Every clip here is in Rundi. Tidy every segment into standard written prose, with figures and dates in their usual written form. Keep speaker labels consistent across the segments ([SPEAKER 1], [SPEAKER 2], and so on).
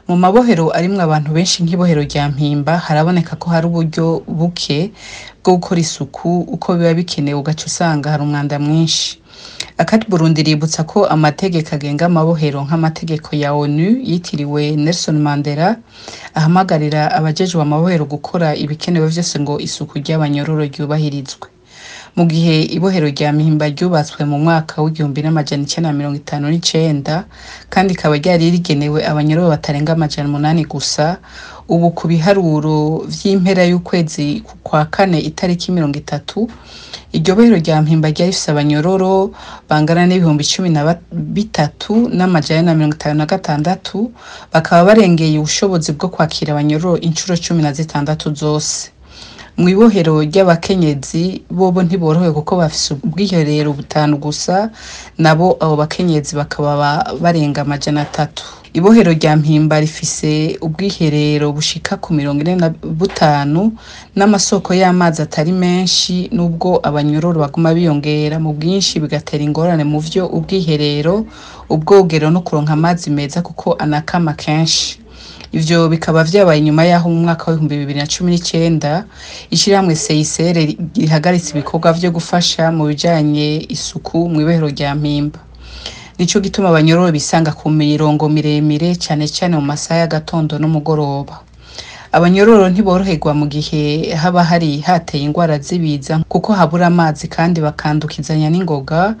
[SPEAKER 1] Mu mabohero arimwo abantu benshi nk'ibohero rya Mpimba haraboneka ko hari uburyo buke bwo gukora isuku uko biba bikenewe, ugaca usanga hari umwanda mwinshi. Akati Burundi ributsa ko amategeko agenga amabohero nk'amategeko ya ONU yitiriwe Nelson Mandela ahamagarira abajejwe amabohero gukora ibikenewe vyose ngo isuku ry'abanyororo ryubahirizwe. Mu gihe ibohero rya Mpimba ryubatswe mu mwaka w'1959 kandi ikaba ryari rigenewe abanyororo batarenga 800 gusa, ubu ku biharuro vy'impera y'ukwezi kwa kane itariki 30, iryo bohero rya Mpimba ryari rifise abanyororo bangana n'ibihumbi 13,156, bakaba barengeye ubushobozi bwo kwakira abanyororo incuro 16 zose. Mu ibohero ry'abakenyezi bobo ntiborohewe kuko bafise ubwiherero butanu gusa, nabo abo bakenyezi bakaba barenga 300. Ibohero rya Mpimba rifise ubwiherero bushika ku 45 n'amasoko y'amazi atari menshi, nubwo abanyororo baguma biyongera mu bwinshi bigatera ingorane mu vyo ubwiherero, ubwogero no kuronka amazi meza kuko anakama kenshi. Ivyo bikaba vyabaye nyuma yaho mu mwaka wa 2019 ishirahamwe CICR rihagaritse ibikorwa vyo gufasha mu bijanye isuku mu ibohero rya Mpimba. Nico gituma abanyororo bisanga ku mirongo miremire cane cane mu masaha y'agatondo n'umugoroba. Abanyororo ntiboroherwa mu gihe haba hari hateye ingwara z'ibiza kuko habura amazi kandi bakandukizanya n'ingoga,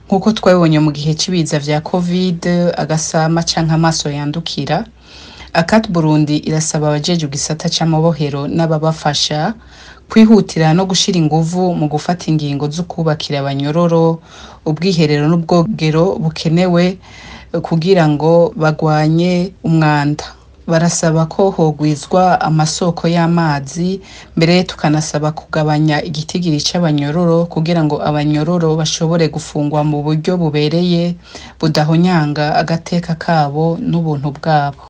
[SPEAKER 1] nkuko twabibonye mu gihe c'ibiza vya Covid, agasama canke amaso yandukira. Akati Burundi irasaba abajeje gisata c'amabohero n'ababafasha kwihutira no gushira inguvu mu gufata ingingo zo kubakira abanyororo ubwiherero n'ubwogero bukenewe kugira ngo bagwanye umwanda. Barasaba ko hogwizwa amasoko y'amazi, mbere tukanasaba kugabanya igitigiri c'abanyororo kugira ngo abanyororo bashobore gufungwa mu buryo bubereye budahonyanga agateka kabo n'ubuntu bwabo.